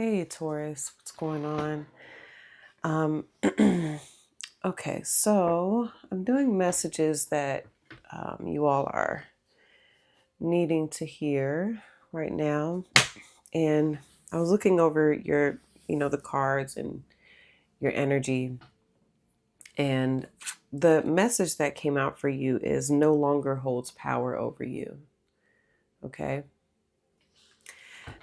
Hey Taurus, what's going on? Um, okay, so I'm doing messages that you all are needing to hear right now. And I was looking over your, the cards and your energy. And the message that came out for you is no longer holds power over you. Okay.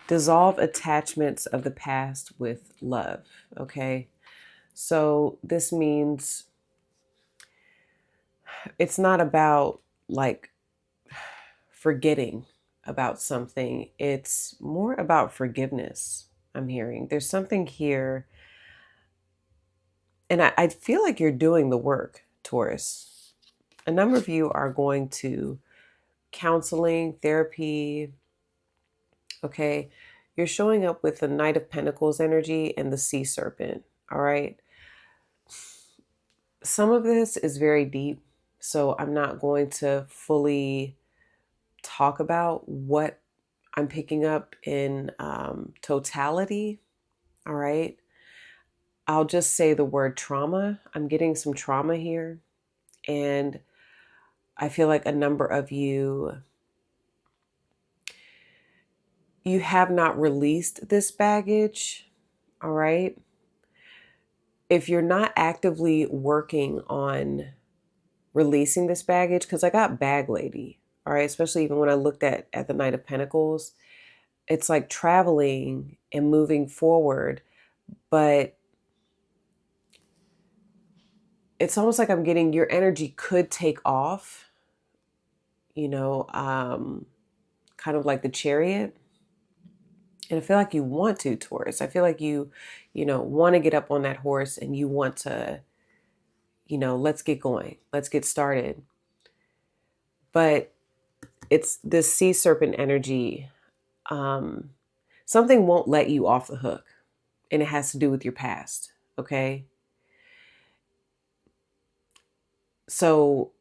Dissolve attachments of the past with love. Okay. So this means it's not about like forgetting about something. It's more about forgiveness. I'm hearing there's something here, and I feel like you're doing the work, Taurus. A number of you are going to counseling, therapy. Okay. You're showing up with the Knight of Pentacles energy and the Sea Serpent. All right. Some of this is very deep, so I'm not going to fully talk about what I'm picking up in totality. All right. I'll just say the word trauma. I'm getting some trauma here. And I feel like a number of you have not released this baggage. All right. If you're not actively working on releasing this baggage, because I got bag lady. All right. Especially even when I looked at the Knight of Pentacles, it's like traveling and moving forward, but it's almost like I'm getting your energy could take off, you know, kind of like the Chariot. And I feel like you want to, Taurus. I feel like you want to get up on that horse and you want to, let's get going. Let's get started. But it's this sea serpent energy. Something won't let you off the hook, and it has to do with your past. Okay. So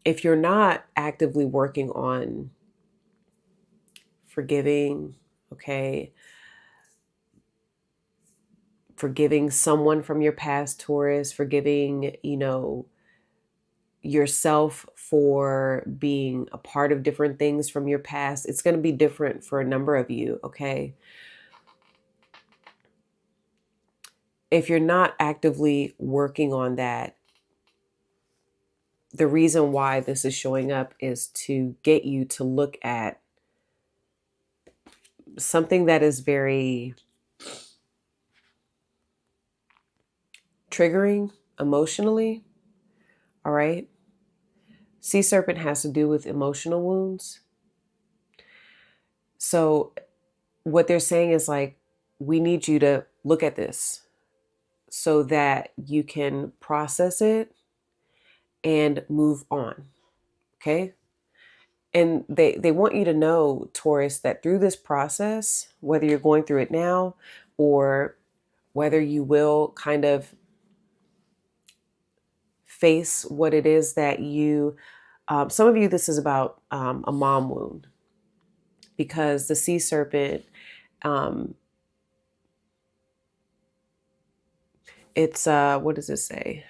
if you're not actively working on forgiving, okay, forgiving someone from your past, Taurus, forgiving, yourself for being a part of different things from your past. It's going to be different for a number of you, okay? If you're not actively working on that, the reason why this is showing up is to get you to look at something that is very triggering emotionally, all right? Sea serpent has to do with emotional wounds. So what they're saying is like, we need you to look at this so that you can process it and move on. Okay. And they want you to know, Taurus, that through this process, whether you're going through it now or whether you will kind of face what it is that some of you, this is about a mom wound, because the sea serpent, um, it's, what does it say?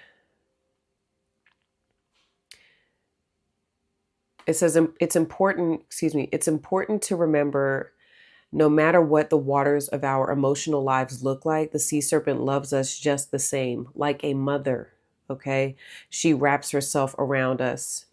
It says it's important to remember no matter what the waters of our emotional lives look like, the sea serpent loves us just the same, like a mother, okay? She wraps herself around us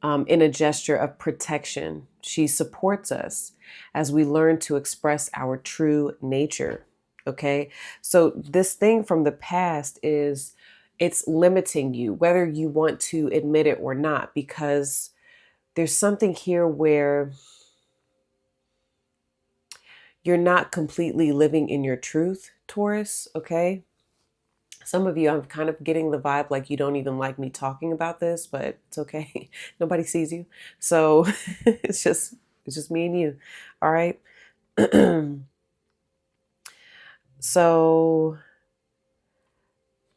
in a gesture of protection. She supports us as we learn to express our true nature, okay? So this thing from the past it's limiting you, whether you want to admit it or not, because there's something here where you're not completely living in your truth, Taurus, okay? Some of you, I'm kind of getting the vibe like you don't even like me talking about this, but it's okay. Nobody sees you. So it's just me and you. All right. So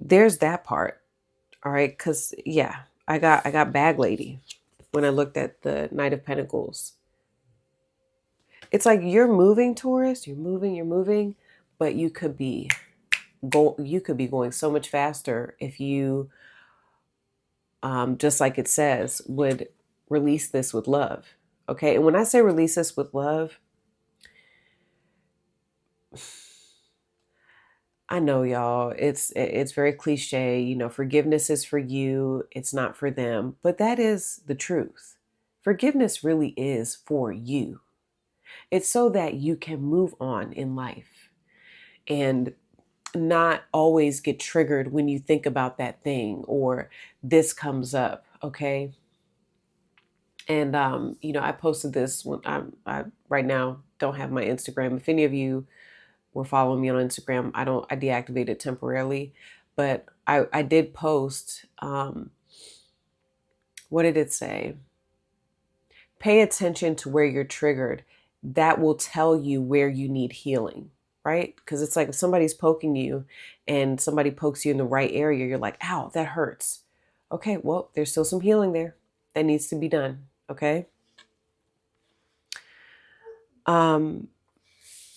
there's that part. All right. Cause yeah, I got bag lady when I looked at the Knight of Pentacles. it's like you're moving, Taurus, you're moving, but you could be going so much faster if you, just like it says, would release this with love. Okay. And when I say release this with love, I know, y'all, it's very cliche, forgiveness is for you, it's not for them, but that is the truth. Forgiveness really is for you. It's so that you can move on in life and not always get triggered when you think about that thing or this comes up, okay? And I posted this when I right now don't have my Instagram. If any of you were following me on Instagram, I deactivated temporarily, but I did post, what did it say? Pay attention to where you're triggered. That will tell you where you need healing, right? Because it's like if somebody's poking you and somebody pokes you in the right area, you're like, ow, that hurts. Okay, well, there's still some healing there that needs to be done, okay?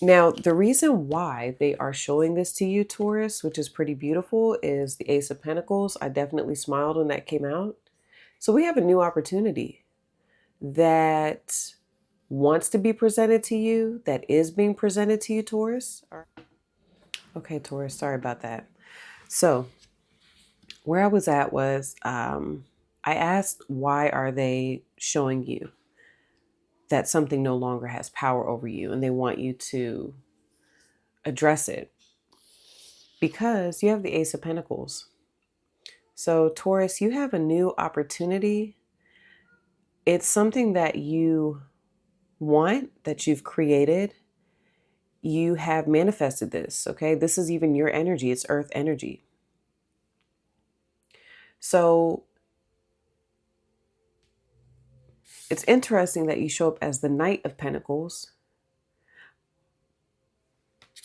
Now, the reason why they are showing this to you, Taurus, which is pretty beautiful, is the Ace of Pentacles. I definitely smiled when that came out. So we have a new opportunity that wants to be presented to you, that is being presented to you, Taurus. Okay, Taurus, sorry about that. So where I was at was I asked, why are they showing you that something no longer has power over you and they want you to address it? Because you have the Ace of Pentacles. So Taurus, you have a new opportunity. It's something that you want, that you've created. You have manifested this, okay? This is even your energy. It's earth energy. So it's interesting that you show up as the Knight of Pentacles.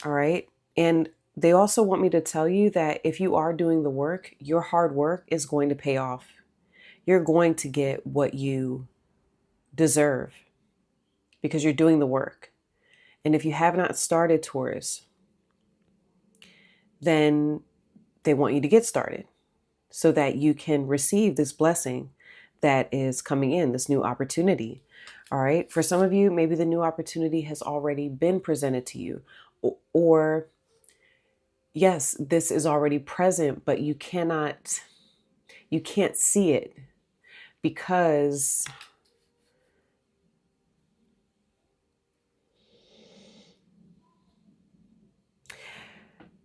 All right. And they also want me to tell you that if you are doing the work, your hard work is going to pay off. You're going to get what you deserve because you're doing the work. And if you have not started, Taurus, then they want you to get started so that you can receive this blessing that is coming in, this new opportunity. All right. For some of you, maybe the new opportunity has already been presented to you, or yes, this is already present, but you can't see it because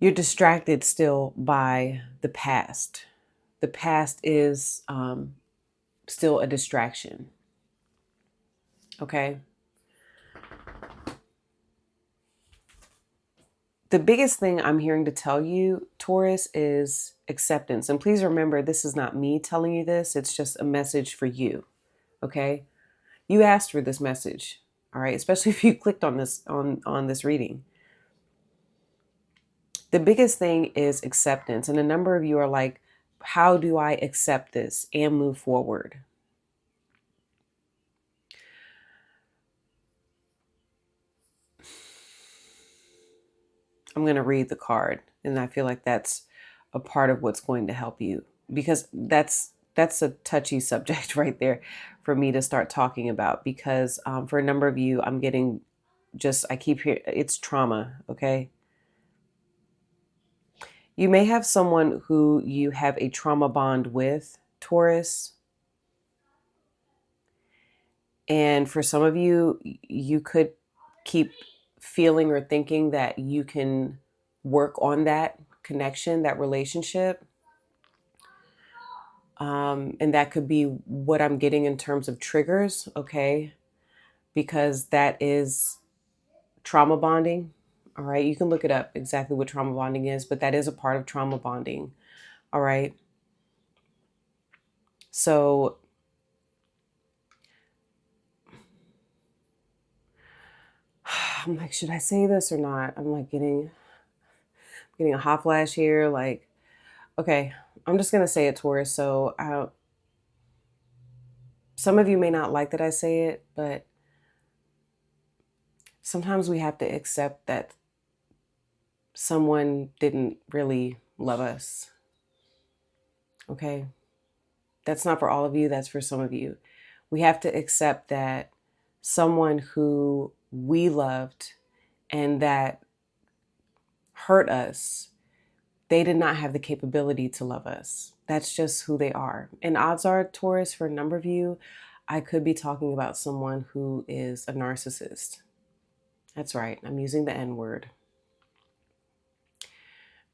you're distracted still by the past. The past is still a distraction. Okay. The biggest thing I'm hearing to tell you, Taurus, is acceptance. And please remember, this is not me telling you this. It's just a message for you. Okay. You asked for this message. All right. Especially if you clicked on this, on this reading. The biggest thing is acceptance. And a number of you are like, how do I accept this and move forward? I'm going to read the card, and I feel like that's a part of what's going to help you, because that's a touchy subject right there for me to start talking about, because for a number of you, I'm getting I keep hearing it's trauma. Okay. You may have someone who you have a trauma bond with, Taurus. And for some of you, you could keep feeling or thinking that you can work on that connection, that relationship. And that could be what I'm getting in terms of triggers, okay? Because that is trauma bonding. All right. You can look it up exactly what trauma bonding is, but that is a part of trauma bonding. All right. So I'm like, should I say this or not? I'm like getting a hot flash here. Like, okay, I'm just gonna say it, Taurus. So some of you may not like that I say it, but sometimes we have to accept that someone didn't really love us. Okay? That's not for all of you, that's for some of you. We have to accept that someone who we loved and that hurt us, they did not have the capability to love us. That's just who they are. And odds are, Taurus, for a number of you, I could be talking about someone who is a narcissist. That's right, I'm using the N word,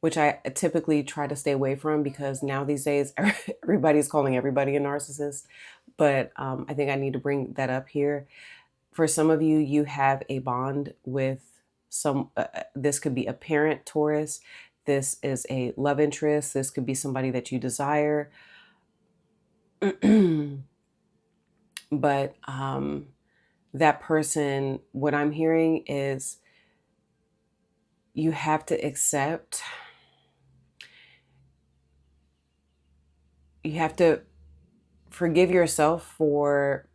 which I typically try to stay away from because now these days everybody's calling everybody a narcissist. But I think I need to bring that up here. For some of you, you have a bond with this could be a parent, Taurus. This is a love interest. This could be somebody that you desire. But that person, what I'm hearing is you have to accept, you have to forgive yourself for,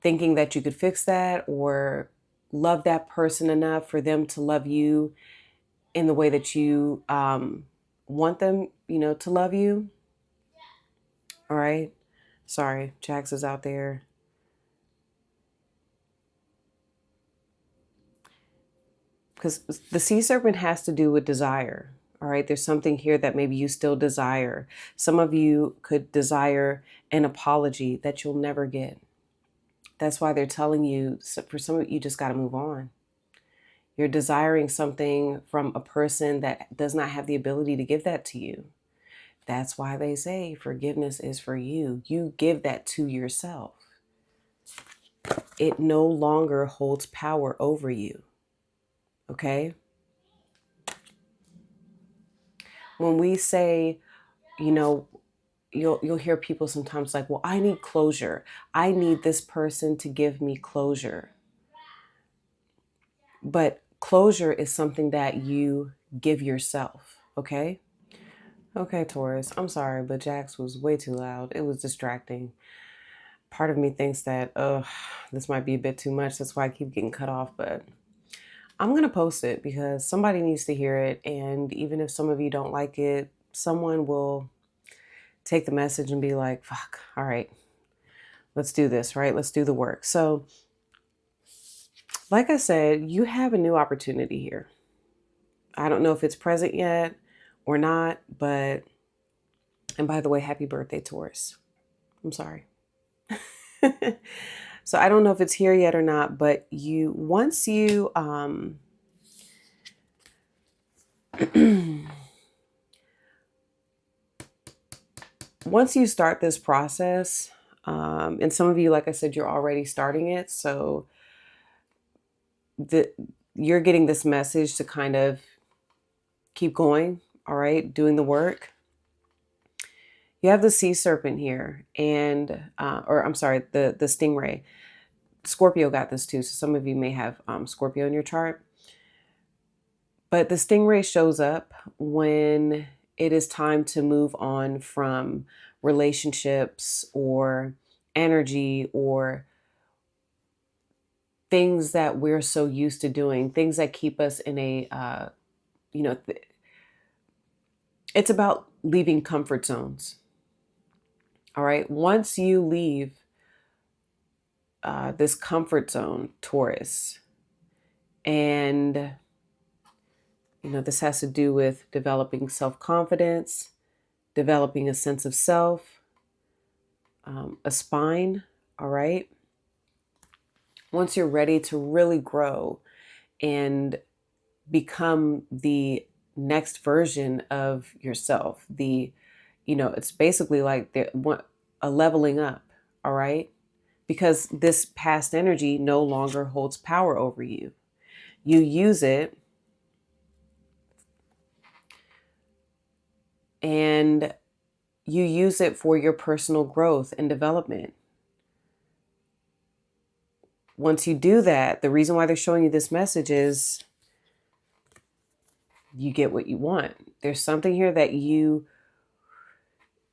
thinking that you could fix that or love that person enough for them to love you in the way that you want them, to love you. All right. Sorry, Jax is out there. Because the sea serpent has to do with desire. All right. There's something here that maybe you still desire. Some of you could desire an apology that you'll never get. That's why they're telling you, for some of you, just got to move on. You're desiring something from a person that does not have the ability to give that to you. That's why they say forgiveness is for you. You give that to yourself. It no longer holds power over you. Okay? When we say, you'll hear people sometimes like, well, I need closure. I need this person to give me closure. But closure is something that you give yourself. Okay? Okay, Taurus, I'm sorry, but Jax was way too loud. It was distracting. Part of me thinks that, this might be a bit too much. That's why I keep getting cut off, but I'm going to post it because somebody needs to hear it. And even if some of you don't like it, someone will take the message and be like, fuck, all right, let's do this, right? Let's do the work. So, like I said, you have a new opportunity here. I don't know if it's present yet or not, but, and by the way, happy birthday, Taurus. I'm sorry. So I don't know if it's here yet or not, but once you once you start this process, and some of you, like I said, you're already starting it, so you're getting this message to kind of keep going, all right, doing the work. You have the sea serpent here, and or I'm sorry, the stingray. Scorpio got this too, so some of you may have Scorpio in your chart. But the stingray shows up when it is time to move on from relationships or energy or things that we're so used to doing, things that keep us in a, it's about leaving comfort zones. All right. Once you leave this comfort zone, Taurus, and this has to do with developing self-confidence, developing a sense of self, a spine. All right. Once you're ready to really grow and become the next version of yourself, it's basically like a leveling up. All right. Because this past energy no longer holds power over you. You use it and you use it for your personal growth and development. Once you do that, the reason why they're showing you this message is you get what you want. There's something here that you,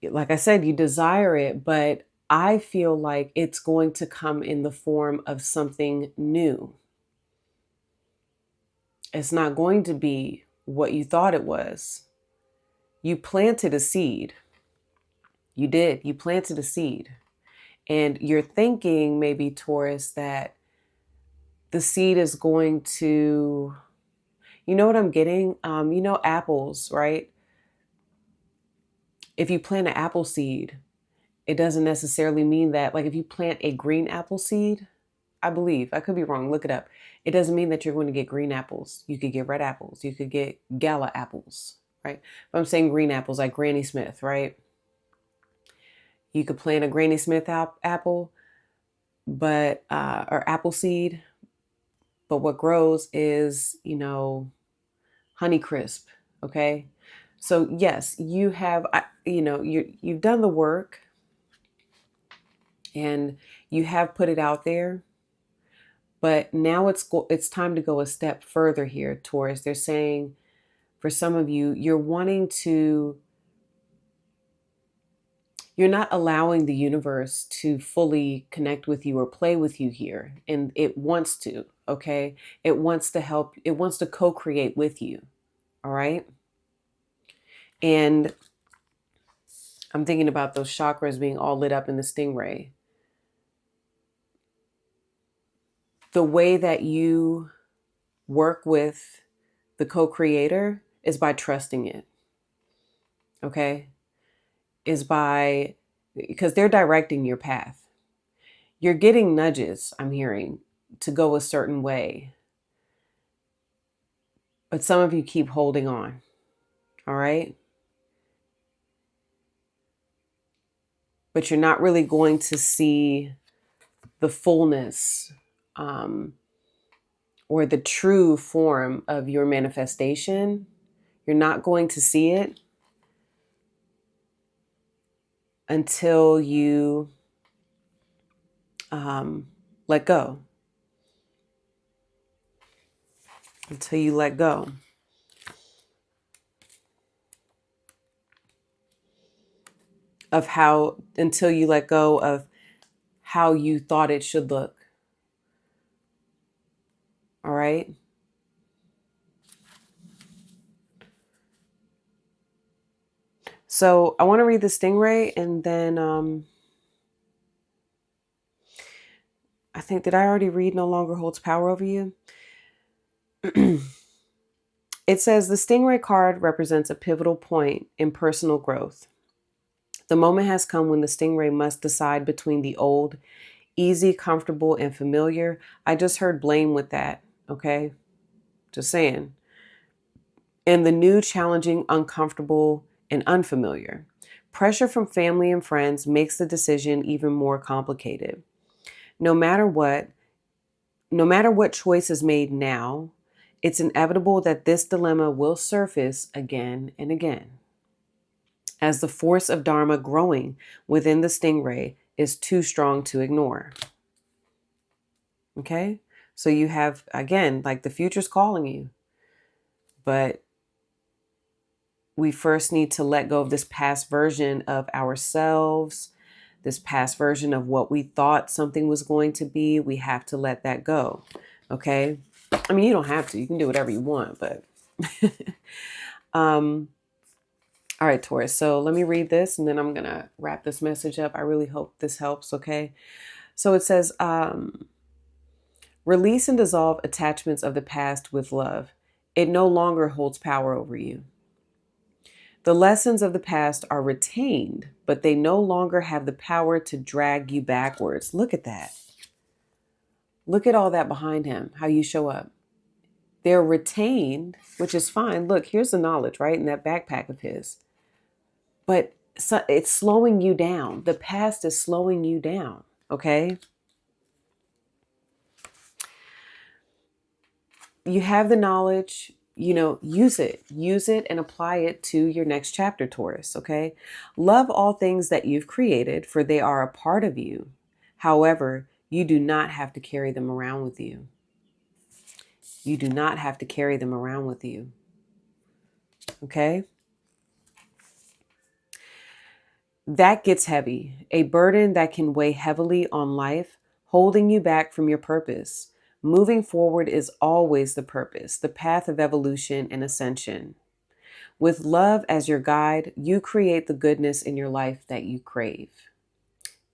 like I said, you desire it, but I feel like it's going to come in the form of something new. It's not going to be what you thought it was. You planted a seed. You did. You planted a seed. And you're thinking, maybe, Taurus, that the seed is going to, you know what I'm getting? Apples, right? If you plant an apple seed, it doesn't necessarily mean that, like if you plant a green apple seed, I believe, I could be wrong, look it up. It doesn't mean that you're going to get green apples. You could get red apples. You could get gala apples, right? If I'm saying green apples, like Granny Smith, right? You could plant a Granny Smith apple, but or apple seed, but what grows is, Honey Crisp, okay? So yes, you have, you've done the work and you have put it out there, but now it's time to go a step further here, Taurus. They're saying for some of you, you're not allowing the universe to fully connect with you or play with you here. And it wants to, okay? It wants to help, it wants to co-create with you. All right. And I'm thinking about those chakras being all lit up in the stingray. The way that you work with the co-creator is by trusting it. Okay. Because they're directing your path. You're getting nudges, I'm hearing, to go a certain way. But some of you keep holding on. All right. But you're not really going to see the fullness or the true form of your manifestation. You're not going to see it until you let go. Until you let go. Until you let go of how you thought it should look. All right. So I want to read the stingray and then I think, did I already read No Longer Holds Power Over You? It says the stingray card represents a pivotal point in personal growth. The moment has come when the stingray must decide between the old, easy, comfortable, and familiar. I just heard blame with that. Okay. Just saying. And the new, challenging, uncomfortable, and unfamiliar. Pressure from family and friends makes the decision even more complicated. No matter what choice is made now, it's inevitable that this dilemma will surface again and again, as the force of Dharma growing within the stingray is too strong to ignore. Okay? So you have, again, like the future's calling you, but we first need to let go of this past version of ourselves, this past version of what we thought something was going to be. We have to let that go. Okay? I mean, you don't have to. You can do whatever you want, but all right, Taurus. So let me read this and then I'm going to wrap this message up. I really hope this helps. Okay. So it says, release and dissolve attachments of the past with love. It no longer holds power over you. The lessons of the past are retained, but they no longer have the power to drag you backwards. Look at that. Look at all that behind him, how you show up. They're retained, which is fine. Look, here's the knowledge, right? In that backpack of his. But it's slowing you down. The past is slowing you down. Okay. You have the knowledge, use it and apply it to your next chapter, Taurus. Okay. Love all things that you've created, for they are a part of you. However, you do not have to carry them around with you. You do not have to carry them around with you. Okay. That gets heavy, a burden that can weigh heavily on life, holding you back from your purpose. Moving forward is always the purpose, the path of evolution and ascension. With love as your guide, you create the goodness in your life that you crave.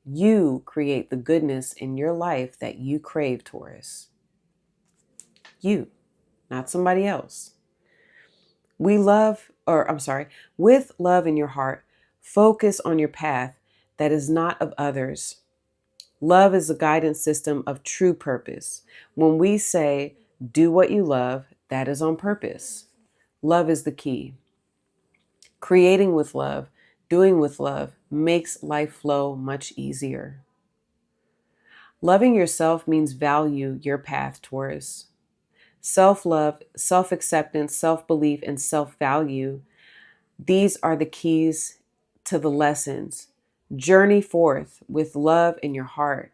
You create the goodness in your life that you crave, Taurus. You, not somebody else. With love in your heart, focus on your path that is not of others. Love is the guidance system of true purpose. When we say, do what you love, that is on purpose. Love is the key. Creating with love, doing with love makes life flow much easier. Loving yourself means value your path, Taurus. Self-love, self-acceptance, self-belief, and self-value, these are the keys to the lessons. Journey forth with love in your heart.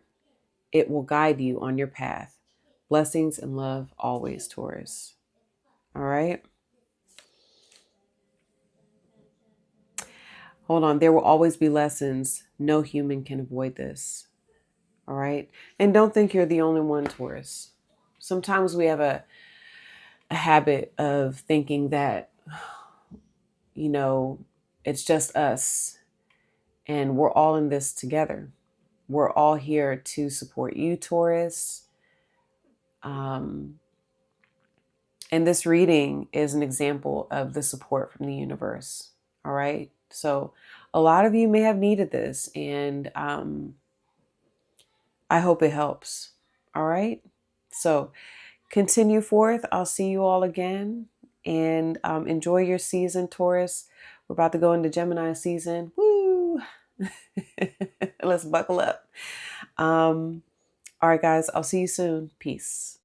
It will guide you on your path. Blessings and love always, Taurus. All right. Hold on. There will always be lessons. No human can avoid this. All right. And don't think you're the only one, Taurus. Sometimes we have a habit of thinking that, you know, it's just us and we're all in this together. We're all here to support you, Taurus. And this reading is an example of the support from the universe. All right. So a lot of you may have needed this, and I hope it helps. All right. So continue forth. I'll see you all again, and enjoy your season, Taurus. We're about to go into Gemini season. Woo! Let's buckle up. All right, guys. I'll see you soon. Peace.